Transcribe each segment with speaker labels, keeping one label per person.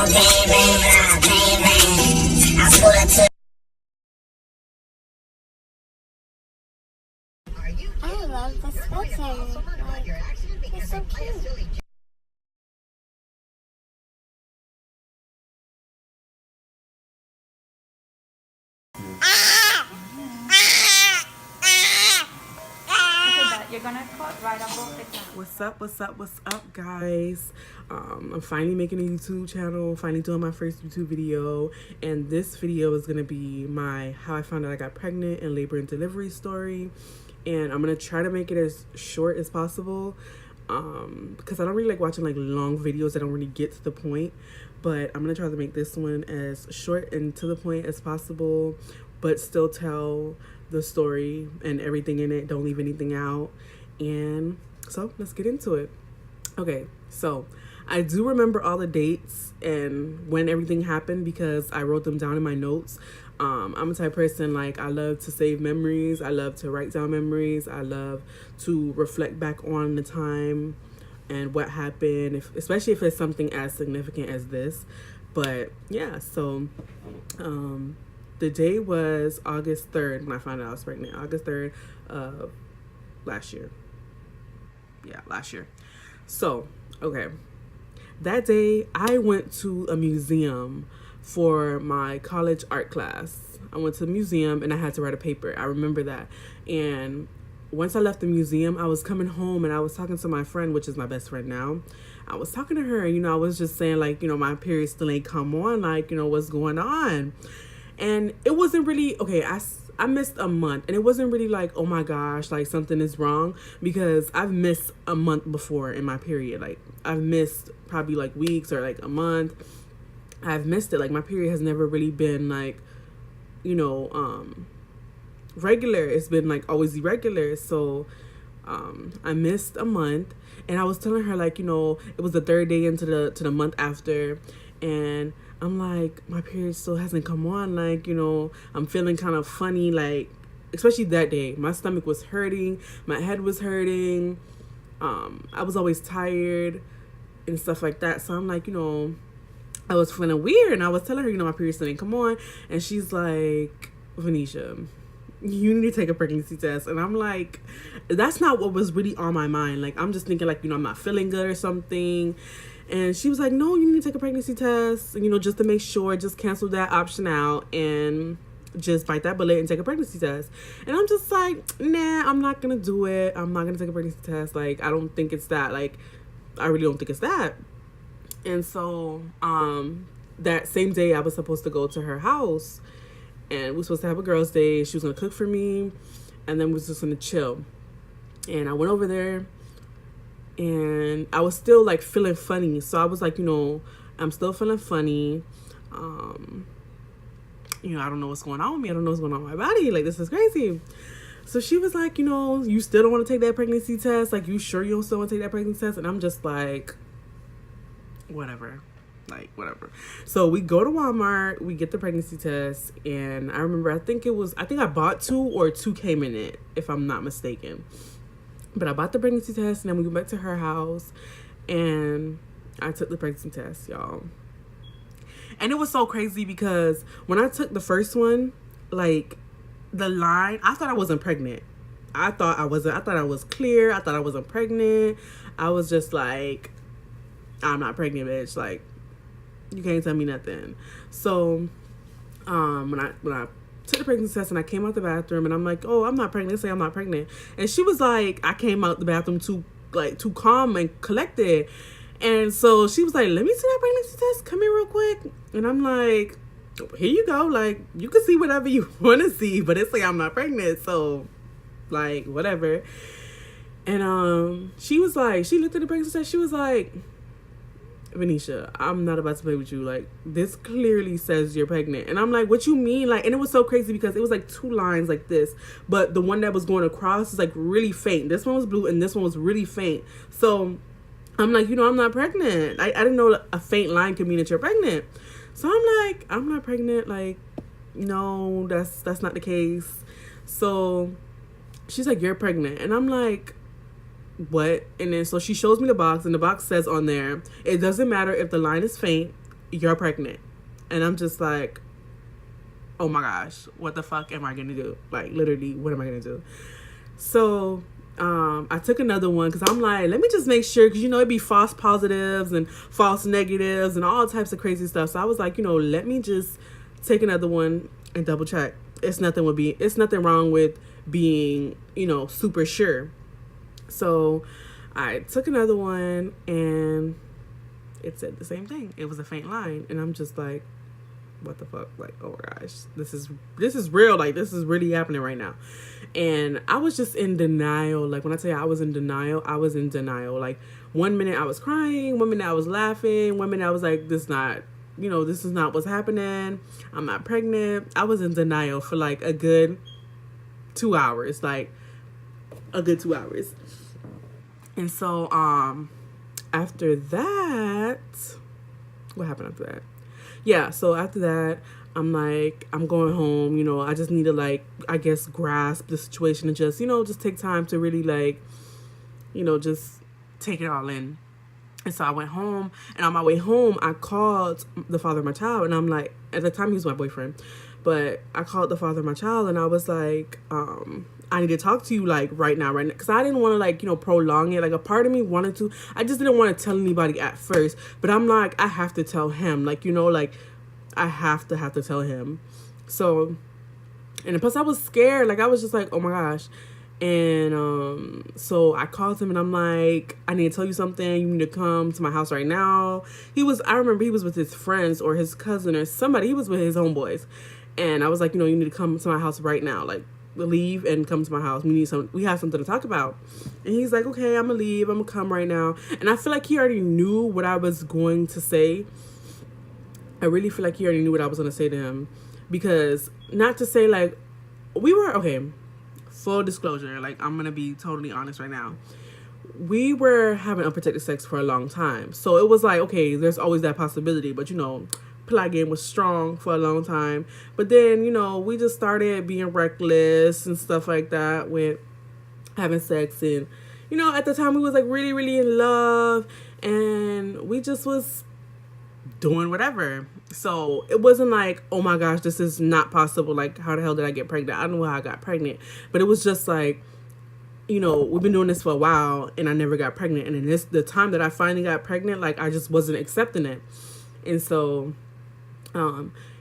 Speaker 1: I love the sweater. Like, it's so cute.
Speaker 2: You're gonna cut right above the top.
Speaker 3: What's up, guys? I'm finally making a YouTube channel, finally doing my first YouTube video, and this video is gonna be my how I found out I got pregnant and labor and delivery story. And I'm gonna try to make it as short as possible, because I don't really like watching like long videos that don't really get to the point. But I'm gonna try to make this one as short and to the point as possible, but still tell the story and everything in it, don't leave anything out. And so let's get into it. Okay, so I do remember all the dates and when everything happened because I wrote them down in my notes. I'm a type of person, like, I love to save memories, I love to write down memories, I love to reflect back on the time and what happened, especially if it's something as significant as this. But yeah, so the day was August 3rd when I found out I was pregnant. August 3rd of last year. Yeah, last year. So, okay. That day, I went to a museum for my college art class. I went to the museum and I had to write a paper. I remember that. And once I left the museum, I was coming home and I was talking to my friend, which is my best friend now. I was talking to her, and, I was just saying, like, my period still ain't come on. Like, what's going on? And it wasn't really, okay, I missed a month, and it wasn't really like, oh my gosh, like something is wrong, because I've missed a month before in my period. Like, I've missed probably like weeks or like a month. I've missed it. Like, my period has never really been like, regular. It's been like always irregular. So I missed a month, and I was telling her, like, it was the third day into the month after, and I'm like, my period still hasn't come on. Like, I'm feeling kind of funny, like, especially that day. My stomach was hurting. My head was hurting. I was always tired and stuff like that. So I'm like, I was feeling weird. And I was telling her, my period still didn't come on. And she's like, Venetia, you need to take a pregnancy test. And I'm like, that's not what was really on my mind. Like, I'm just thinking, like, I'm not feeling good or something. And she was like, no, you need to take a pregnancy test, just to make sure, just cancel that option out and just bite that bullet and take a pregnancy test. And I'm just like, nah, I'm not going to do it. I'm not going to take a pregnancy test. Like, I don't think it's that. Like, I really don't think it's that. And so that same day, I was supposed to go to her house, and we were supposed to have a girls' day. She was going to cook for me, and then we was just going to chill. And I went over there, and I was still like feeling funny. So I was like, I'm still feeling funny. I don't know what's going on with me. I don't know what's going on with my body. Like, this is crazy. So she was like, you still don't want to take that pregnancy test? Like, you sure you don't still want to take that pregnancy test? And I'm just like, whatever. Like, whatever. So we go to Walmart, we get the pregnancy test, and I remember, I think I bought 2 or 2 came in it, if I'm not mistaken. But I bought the pregnancy test, and then we went back to her house, and I took the pregnancy test, y'all. And it was so crazy because when I took the first one, like, the line, I thought I wasn't pregnant. I thought I was clear. I thought I wasn't pregnant. I was just like, I'm not pregnant, bitch. Like, you can't tell me nothing. So, when I took the pregnancy test and I came out the bathroom and I'm like, oh, I'm not pregnant. Say I'm not pregnant. And she was like, I came out the bathroom too calm and collected. And so she was like, let me see that pregnancy test. Come here real quick. And I'm like, here you go. Like, you can see whatever you want to see, but it's like, I'm not pregnant. So, like, whatever. And she was like, she looked at the pregnancy test. She was like, Venetia, I'm not about to play with you. Like, this clearly says you're pregnant. And I'm like, what you mean? Like, and it was so crazy because it was like 2 lines like this, but the one that was going across is like really faint. This one was blue and this one was really faint. So I'm like, I'm not pregnant. I didn't know a faint line could mean that you're pregnant. So I'm like, I'm not pregnant. Like, no, that's not the case. So she's like, you're pregnant. And I'm like, what? And then so she shows me the box, and the box says on there, it doesn't matter if the line is faint you're pregnant. And I'm just like, oh my gosh, what the fuck am I gonna do? Like, literally, what am I gonna do? So I took another one because I'm like, let me just make sure, because it'd be false positives and false negatives and all types of crazy stuff. So I was like, let me just take another one and double check. It's nothing wrong with being, super sure. So I took another one and it said the same thing. It was a faint line, and I'm just like, what the fuck? Like, oh my gosh, this is real. Like, this is really happening right now. And I was just in denial. Like, when I tell you I was in denial, I was in denial. Like, 1 minute I was crying, 1 minute I was laughing, 1 minute I was like, this is not what's happening. I'm not pregnant. I was in denial for like a good 2 hours. Like, a good 2 hours. And so, after that, what happened after that? Yeah, so after that, I'm like, I'm going home, I just need to, like, I guess, grasp the situation and just, just take time to really, like, just take it all in. And so I went home, and on my way home, I called the father of my child, and I'm like, at the time, he was my boyfriend, but I called the father of my child, and I was like, I need to talk to you, like, right now, because I didn't want to, like, prolong it. Like, a part of me wanted to. I just didn't want to tell anybody at first, but I'm like, I have to tell him, like, like, I have to tell him. So, and plus I was scared. Like, I was just like, oh my gosh. And so I called him, and I'm like, I need to tell you something. You need to come to my house right now. I remember he was with his friends or his cousin or somebody. He was with his homeboys. And I was like, you need to come to my house right now. Like, leave and come to my house. We have something to talk about. And he's like, okay, I'm gonna leave. I'm gonna come right now. And I feel like he already knew what I was going to say. I really feel like he already knew what I was gonna say to him, because not to say like full disclosure, like, I'm gonna be totally honest right now. We were having unprotected sex for a long time. So it was like, okay, there's always that possibility, but plot game was strong for a long time. But then, we just started being reckless and stuff like that with having sex. And, at the time we was like really, really in love, and we just was doing whatever. So it wasn't like, oh my gosh, this is not possible. Like, how the hell did I get pregnant? I don't know how I got pregnant. But it was just like, we've been doing this for a while, and I never got pregnant. And then the time that I finally got pregnant, like, I just wasn't accepting it. And so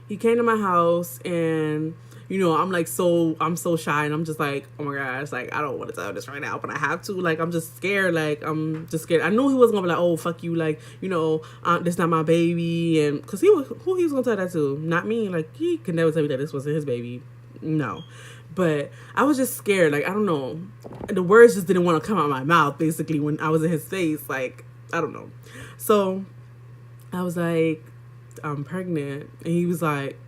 Speaker 3: he came to my house, and I'm so shy, and I'm just like, oh my gosh, like, I don't want to tell this right now, but I have to. Like, I'm just scared. Like, I'm just scared. I knew he wasn't gonna be like, oh, fuck you, like, this not my baby. And because who he was gonna tell that to? Not me. Like, he could never tell me that this wasn't his baby. No. But I was just scared. Like, I don't know, the words just didn't want to come out of my mouth, basically, when I was in his face. Like, I don't know. So I was like, I'm pregnant. And he was like,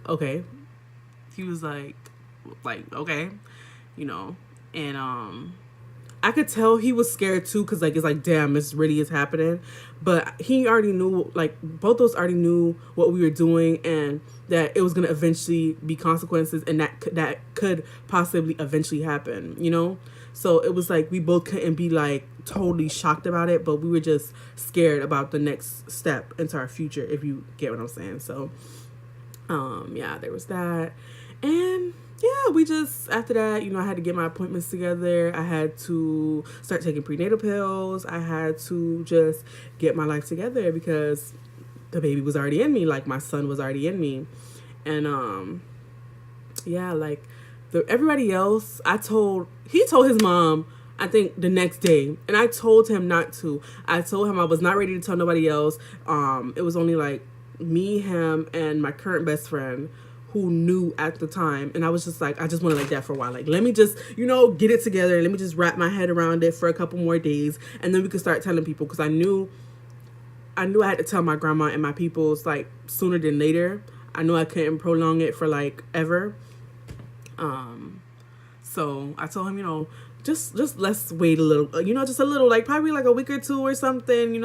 Speaker 3: okay. He was like, okay, and I could tell he was scared too, because like, it's like, damn, this really is happening. But he already knew, like, both of us already knew what we were doing, and that it was gonna eventually be consequences, and that could possibly eventually happen, So it was like, we both couldn't be like totally shocked about it, but we were just scared about the next step into our future, if you get what I'm saying. So yeah, there was that. And yeah, we just, after that, I had to get my appointments together. I had to start taking prenatal pills. I had to just get my life together, because the baby was already in me. Like, my son was already in me. And yeah, like, everybody else, he told his mom, I think the next day, and I told him not to. I told him I was not ready to tell nobody else. It was only like me, him, and my current best friend who knew at the time. And I was just like, I just wanted like that for a while. Like, let me just, get it together. Let me just wrap my head around it for a couple more days, and then we could start telling people, because I knew I had to tell my grandma and my peoples, like, sooner than later. I knew I couldn't prolong it for like ever. So I told him, just let's wait a little, just a little, like, probably like a week or two or something,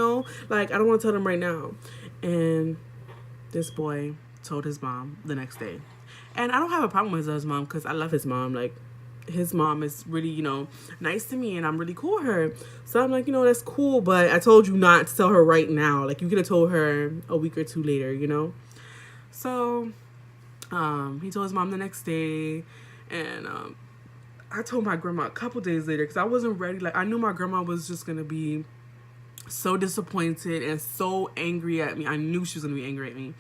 Speaker 3: like, I don't want to tell them right now. And this boy told his mom the next day. And I don't have a problem with his mom, because I love his mom. Like, his mom is really, nice to me and I'm really cool with her. So I'm like, that's cool, but I told you not to tell her right now. Like, you could have told her a week or two later, So, he told his mom the next day, and I told my grandma a couple days later because I wasn't ready. Like, I knew my grandma was just going to be so disappointed and so angry at me. I knew she was going to be angry at me.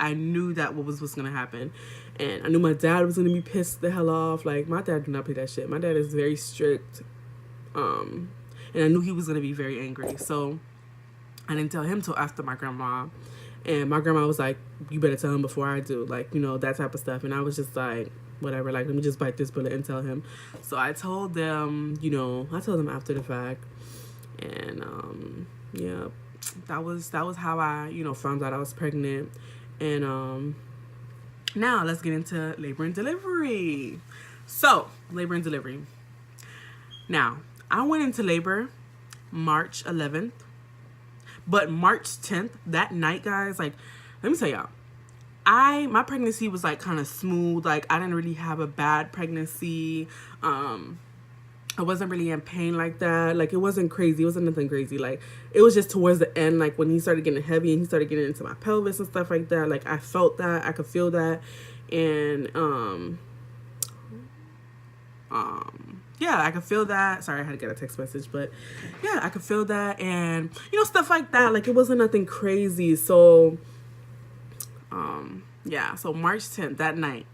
Speaker 3: I knew that was going to happen. And I knew my dad was going to be pissed the hell off. Like, my dad do not play that shit. My dad is very strict. And I knew he was going to be very angry. So I didn't tell him till after my grandma. And my grandma was like, you better tell him before I do. Like, that type of stuff. And I was just like, whatever. Like, let me just bite this bullet and tell him. So I told them, I told them after the fact. And, yeah, that was how I, found out I was pregnant. And, now let's get into labor and delivery. So, labor and delivery. Now, I went into labor March 11th. But March 10th, that night, guys, like, let me tell y'all, my pregnancy was, like, kind of smooth. Like, I didn't really have a bad pregnancy. I wasn't really in pain like that. Like, it wasn't crazy. It wasn't nothing crazy. Like, it was just towards the end, like, when he started getting heavy and he started getting into my pelvis and stuff like that. Like, I felt that. I could feel that. And, yeah, I could feel that. Sorry, I had to get a text message. But, yeah, I could feel that. And, stuff like that. Like, it wasn't nothing crazy. So, yeah. So, March 10th, that night,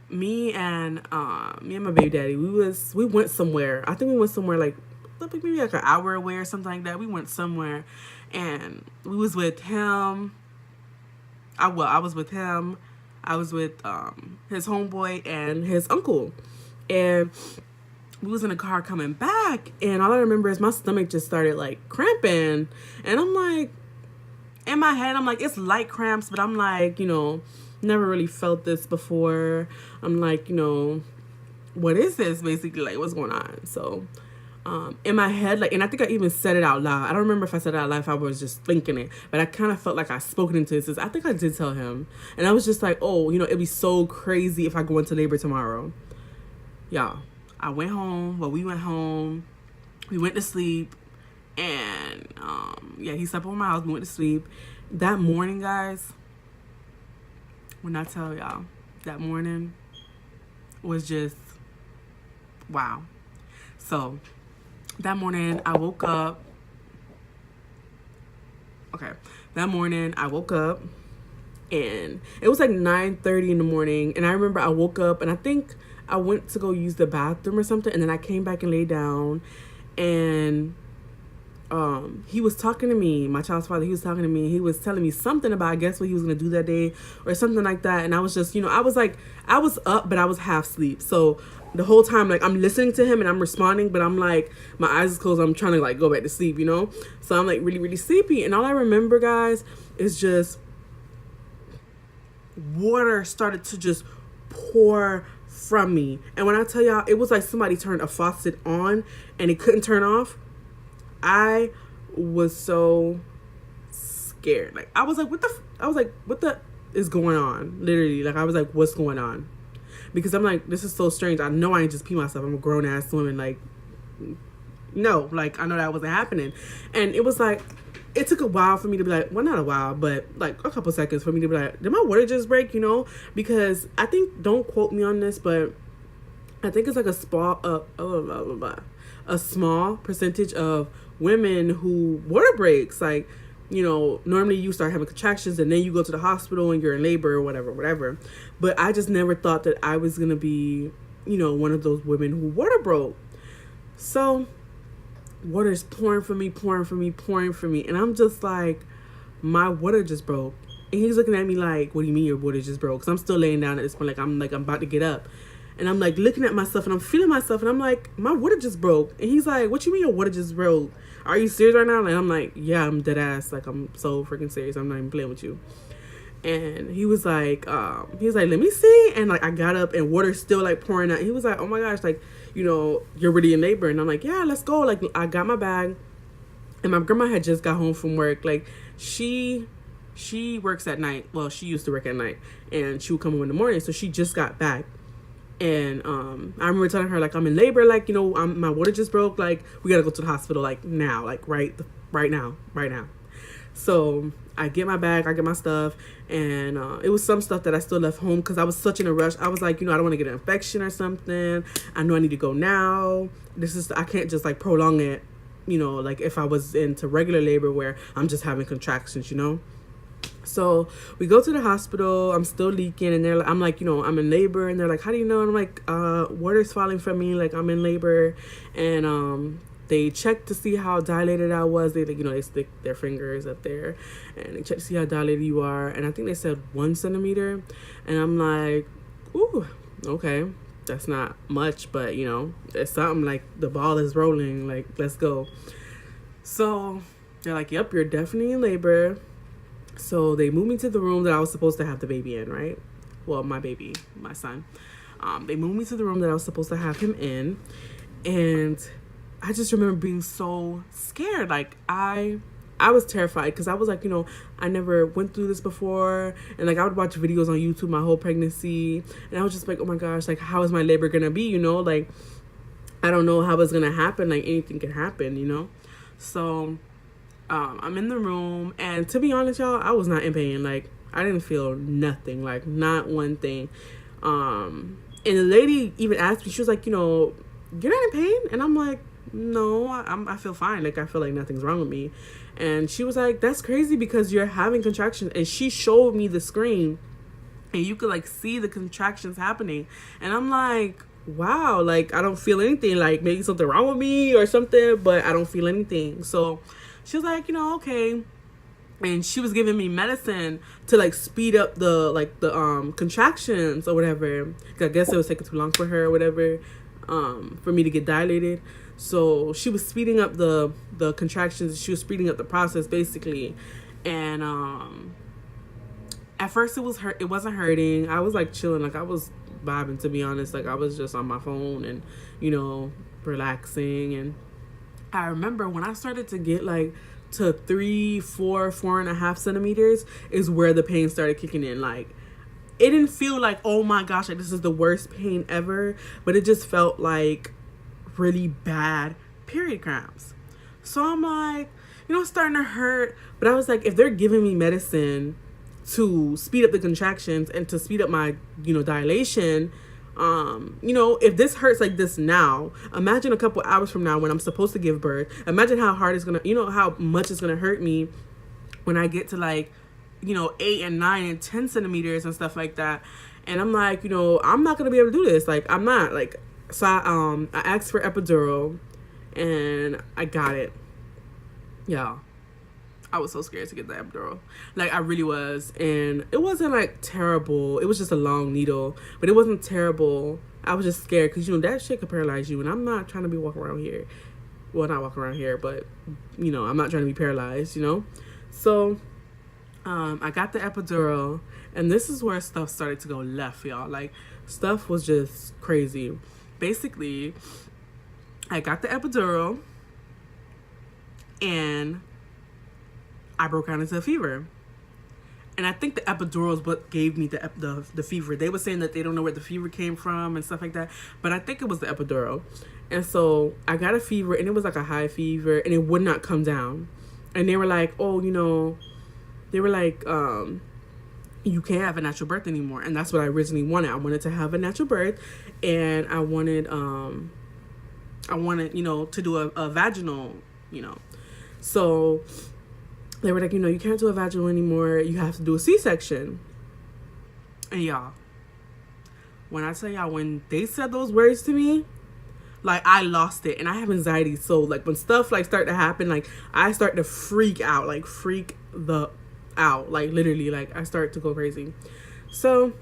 Speaker 3: me and my baby daddy, we went somewhere. I think we went somewhere like maybe like an hour away or something like that. We went somewhere, and we was with him. I was with him. I was with his homeboy and his uncle, and we was in a car coming back. And all I remember is my stomach just started like cramping, and I'm like, in my head, I'm like, it's light cramps, but I'm like, never really felt this before. I'm like, what is this? Basically, like, what's going on? So, in my head, like, and I think I even said it out loud. I don't remember if I said it out loud, if I was just thinking it, but I kind of felt like I spoke it into existence. I think I did tell him. And I was just like, oh, it'd be so crazy if I go into labor tomorrow. Y'all, I went home. Well, we went home. We went to sleep. And, yeah, he slept over my house. We went to sleep. That morning, guys, when I tell y'all, that morning was just, wow. So, that morning, I woke up. Okay. That morning, I woke up. And it was like 9:30 in the morning. And I remember I woke up. And I think I went to go use the bathroom or something. And then I came back and laid down. And he was talking to me, my child's father. He was talking to me. He was telling me something about, I guess, what he was going to do that day or something like that. And I was just, I was up, but I was half asleep. So the whole time, like, I'm listening to him and I'm responding, but I'm like, my eyes is closed. I'm trying to, like, go back to sleep, So I'm, like, really, really sleepy. And all I remember, guys, is just water started to just pour from me. And when I tell y'all, it was like somebody turned a faucet on and it couldn't turn off. I was so scared. Like, I was like, what the is going on? Literally, like, I was like, what's going on? Because I'm like, this is so strange. I know I ain't just pee myself. I'm a grown ass woman. Like, no, like, I know that wasn't happening. And it was like, it took a while for me to be like, well, not a while, but like a couple seconds for me to be like, did my water just break? Because I think, don't quote me on this, but I think it's like a small percentage of women who water breaks. Like, normally you start having contractions and then you go to the hospital and you're in labor or whatever. But I just never thought that I was going to be, one of those women who water broke. So water's pouring for me. And I'm just like, my water just broke. And he's looking at me like, what do you mean your water just broke? Because I'm still laying down at this point. I'm about to get up. And I'm like looking at myself and I'm feeling myself and I'm like, my water just broke. And he's like, what you mean your water just broke? Are you serious right now? And I'm like, yeah, I'm dead ass. Like, I'm so freaking serious. I'm not even playing with you. And he was like, let me see. And like, I got up and water's still like pouring out. He was like, oh my gosh, like, you're really in labor. And I'm like, yeah, let's go. Like, I got my bag. And my grandma had just got home from work. Like, she works at night. Well, she used to work at night and she would come home in the morning. So she just got back. And I remember telling her, like, I'm in labor, like, you know, my water just broke, like, we gotta go to the hospital, like, now, like, right now. So I get my bag, I get my stuff, and it was some stuff that I still left home because I was such in a rush. I was like, you know, I don't want to get an infection or something. I know I need to go now. I can't just, like, prolong it, you know, like if I was into regular labor where I'm just having contractions, you know. So we go to the hospital. I'm still leaking, and I'm like, you know, I'm in labor, and they're like, how do you know? And I'm like, water's falling from me, like I'm in labor. And they check to see how dilated I was. They, like, you know, they stick their fingers up there and they check to see how dilated you are, and I think they said 1 centimeter. And I'm like, ooh, okay, that's not much, but you know, it's something. Like, the ball is rolling, like, let's go. So they're like, yep, you're definitely in labor. So they moved me to the room that I was supposed to have the baby in, right? Well, my baby, my son. They moved me to the room that I was supposed to have him in. And I just remember being so scared. Like, I was terrified because I was like, you know, I never went through this before. And, like, I would watch videos on YouTube my whole pregnancy. And I was just like, oh, my gosh, like, how is my labor going to be, you know? Like, I don't know how it's going to happen. Like, anything can happen, you know? So I'm in the room, and to be honest, y'all, I was not in pain. Like, I didn't feel nothing, like, not one thing. And the lady even asked me, she was like, you know, you're not in pain? And I'm like, no, I feel fine. Like, I feel like nothing's wrong with me. And she was like, that's crazy because you're having contractions. And she showed me the screen, and you could, like, see the contractions happening. And I'm like, wow, like, I don't feel anything. Like, maybe something wrong with me or something, but I don't feel anything. So she was like, you know, okay. And she was giving me medicine to, like, speed up the contractions or whatever. I guess it was taking too long for her or whatever, for me to get dilated. So she was speeding up the contractions. She was speeding up the process, basically. And at first it wasn't hurting. I was, like, chilling. Like, I was vibing, to be honest. Like, I was just on my phone and, you know, relaxing. And I remember when I started to get, like, to 3, 4, 4.5 centimeters is where the pain started kicking in. Like, it didn't feel like, oh my gosh, like, this is the worst pain ever, but it just felt like really bad period cramps. So I'm like, you know, it's starting to hurt, but I was like, if they're giving me medicine to speed up the contractions and to speed up my, you know, dilation, you know, if this hurts like this now, imagine a couple hours from now when I'm supposed to give birth. Imagine how hard it's gonna, you know, how much it's gonna hurt me when I get to, like, you know, 8 and 9 and 10 centimeters and stuff like that. And I'm like, you know, I'm not gonna be able to do this. Like, I'm not, like, so I asked for epidural and I got it. Yeah, I was so scared to get the epidural. Like, I really was. And it wasn't, like, terrible. It was just a long needle. But it wasn't terrible. I was just scared because, you know, that shit could paralyze you. And I'm not trying to be walking around here. Well, not walking around here, but, you know, I'm not trying to be paralyzed, you know. So I got the epidural. And this is where stuff started to go left, y'all. Like, stuff was just crazy. Basically, I got the epidural. And I broke out into a fever. And I think the epidural is what gave me the fever. They were saying that they don't know where the fever came from and stuff like that. But I think it was the epidural. And so I got a fever, and it was like a high fever, and it would not come down. And they were like, oh, you know, they were like, you can't have a natural birth anymore. And that's what I originally wanted. I wanted to have a natural birth, and I wanted, you know, to do a vaginal, you know. So they were like, you know, you can't do a vaginal anymore. You have to do a C-section. And y'all, when I tell y'all, when they said those words to me, like, I lost it. And I have anxiety. So, like, when stuff, like, start to happen, like, I start to freak out. Like, freak the out. Like, literally, like, I start to go crazy. So,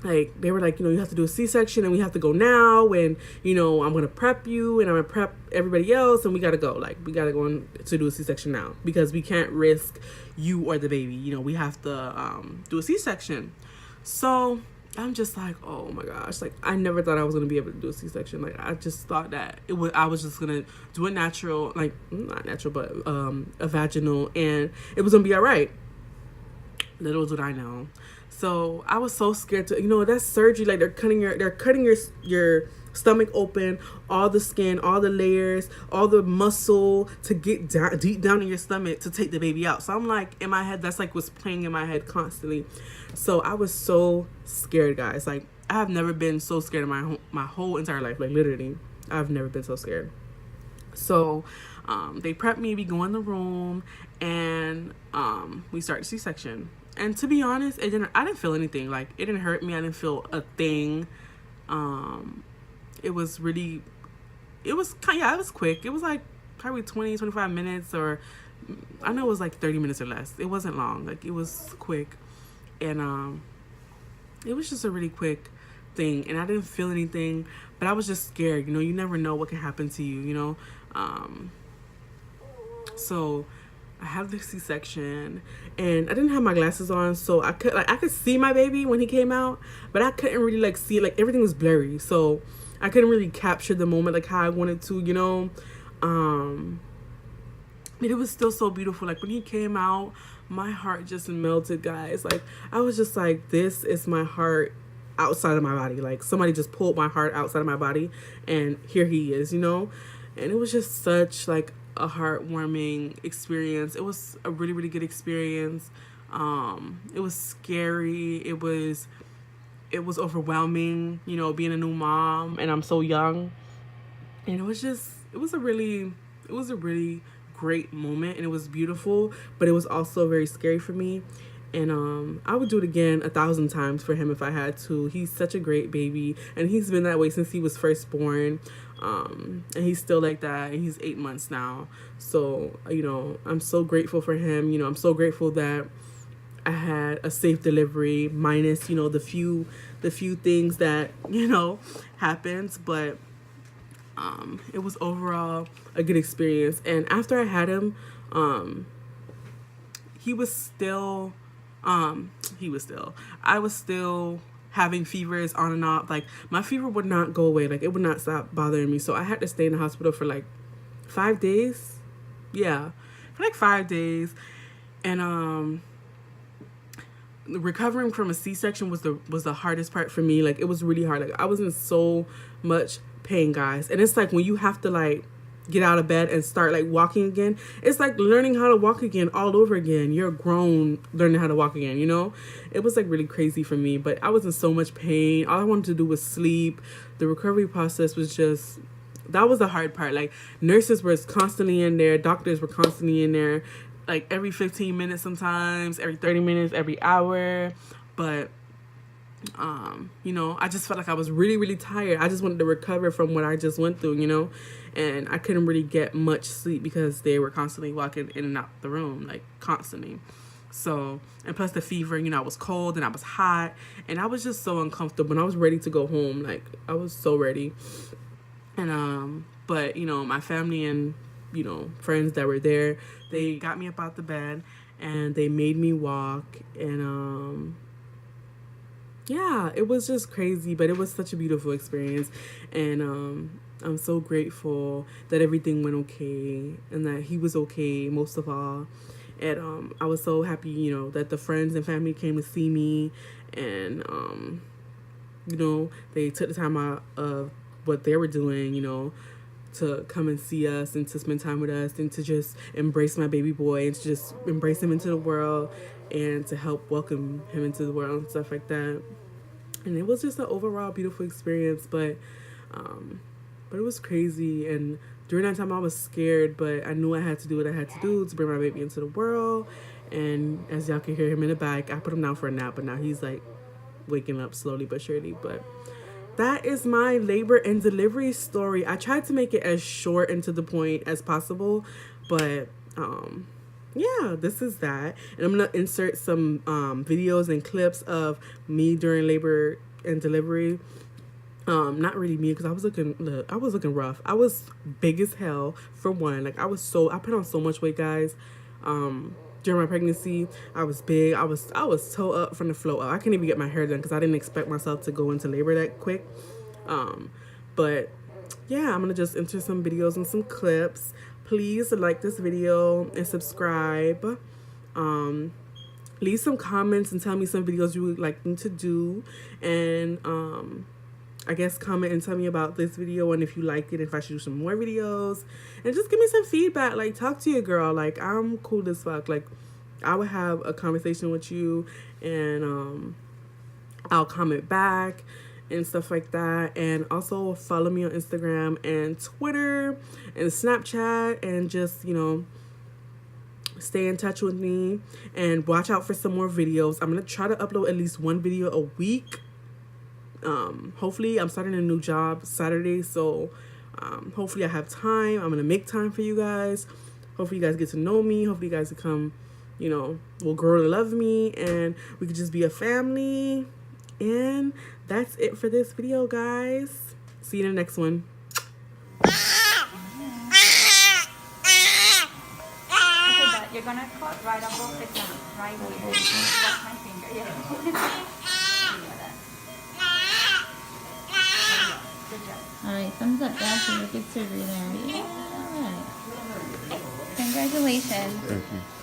Speaker 3: like, they were like, you know, you have to do a C-section, and we have to go now, and, you know, I'm going to prep you, and I'm going to prep everybody else, and we got to go. Like, we got to go in to do a C-section now, because we can't risk you or the baby. You know, we have to do a C-section. So I'm just like, oh my gosh, like, I never thought I was going to be able to do a C-section. Like, I just thought that I was just going to do a natural, like, not natural, but a vaginal, and it was going to be all right. Little did I know. So I was so scared to, that's surgery. Like they're cutting your stomach open, all the skin, all the layers, all the muscle to get down, deep down in your stomach to take the baby out. So I'm like, in my head, that's like what's playing in my head constantly. So I was so scared, guys. Like I have never been so scared in my whole entire life. Like literally, I've never been so scared. So they prepped me. We go in the room and we start the C-section. And to be honest, I didn't feel anything. Like it didn't hurt me. I didn't feel a thing. It was really, it was quick. It was like probably 20-25 minutes, or I know it was like 30 minutes or less. It wasn't long. Like it was quick. And it was just a really quick thing. And I didn't feel anything, but I was just scared. You never know what can happen to you, So I had the C-section and I didn't have my glasses on, so I could see my baby when he came out, but I couldn't really like see it. Like everything was blurry, so I couldn't really capture the moment like how I wanted to, but it was still so beautiful. Like when he came out, my heart just melted, guys. Like I was just like, this is my heart outside of my body. Like somebody just pulled my heart outside of my body and here he is, and it was just such like a heartwarming experience. It was a really, really good experience. It was scary. It was overwhelming, being a new mom, and I'm so young. And it was a really great moment, and it was beautiful, but it was also very scary for me. And I would do it again 1,000 times for him if I had to. He's such a great baby, and he's been that way since he was first born. And he's still like that, and he's 8 months now. So, I'm so grateful for him. I'm so grateful that I had a safe delivery, minus, the few things that, happens. But it was overall a good experience. And after I had him, I was still having fevers on and off. Like my fever would not go away. Like it would not stop bothering me. So I had to stay in the hospital for like 5 days. Yeah, for like 5 days. And recovering from a C-section was the hardest part for me. Like it was really hard. Like I was in so much pain, guys. And it's like when you have to like get out of bed and start like walking again, it's like learning how to walk again all over again. You're grown learning how to walk again, It was like really crazy for me, but I was in so much pain. All I wanted to do was sleep. The recovery process was that was the hard part. Like nurses were constantly in there, doctors were constantly in there, like every 15 minutes sometimes, every 30 minutes, every hour. But I just felt like I was really, really tired. I just wanted to recover from what I just went through, and I couldn't really get much sleep because they were constantly walking in and out the room, like constantly. So, and plus the fever, I was cold and I was hot and I was just so uncomfortable, and I was ready to go home. Like I was so ready. And, but, my family and, friends that were there, they got me up out the bed and they made me walk. And, yeah, it was just crazy, but it was such a beautiful experience. And I'm so grateful that everything went okay and that he was okay, most of all. And I was so happy, that the friends and family came to see me. And, they took the time out of what they were doing, to come and see us and to spend time with us and to just embrace my baby boy and to just embrace him into the world and to help welcome him into the world and stuff like that. And it was just an overall beautiful experience, but it was crazy. And during that time I was scared, but I knew I had to do what I had to do to bring my baby into the world. And as y'all can hear him in the back, I put him down for a nap, but now he's like waking up slowly but surely. But that is my labor and delivery story. I tried to make it as short and to the point as possible, but yeah, this is that. And I'm gonna insert some videos and clips of me during labor and delivery. Not really me, because I was looking rough. I was big as hell, for one. Like I put on so much weight, guys. During my pregnancy, I was big. I was toe up from the floor up. I couldn't even get my hair done because I didn't expect myself to go into labor that quick. But yeah, I'm gonna just enter some videos and some clips. Please like this video and subscribe. leave some comments and tell me some videos you would like me to do. And I guess comment and tell me about this video and if you liked it, if I should do some more videos. And just give me some feedback. Like, talk to your girl. Like, I'm cool as fuck. Like, I would have a conversation with you, and I'll comment back and stuff like that. And also follow me on Instagram and Twitter and Snapchat, and just, you know, stay in touch with me and watch out for some more videos. I'm gonna try to upload at least one video a week. Hopefully, I'm starting a new job Saturday, so hopefully I have time. I'm gonna make time for you guys. Hopefully you guys get to know me. Hopefully you guys become, you know, will grow to love me, and we could just be a family. And that's it for this video, guys. See you in the next one.
Speaker 2: Okay, but you're gonna cut right above the clamp, right here. Watch my finger, yeah. Good job.
Speaker 4: Alright, thumbs up, guys. So good surgery there. Yeah. Alright. Congratulations.
Speaker 5: Thank you.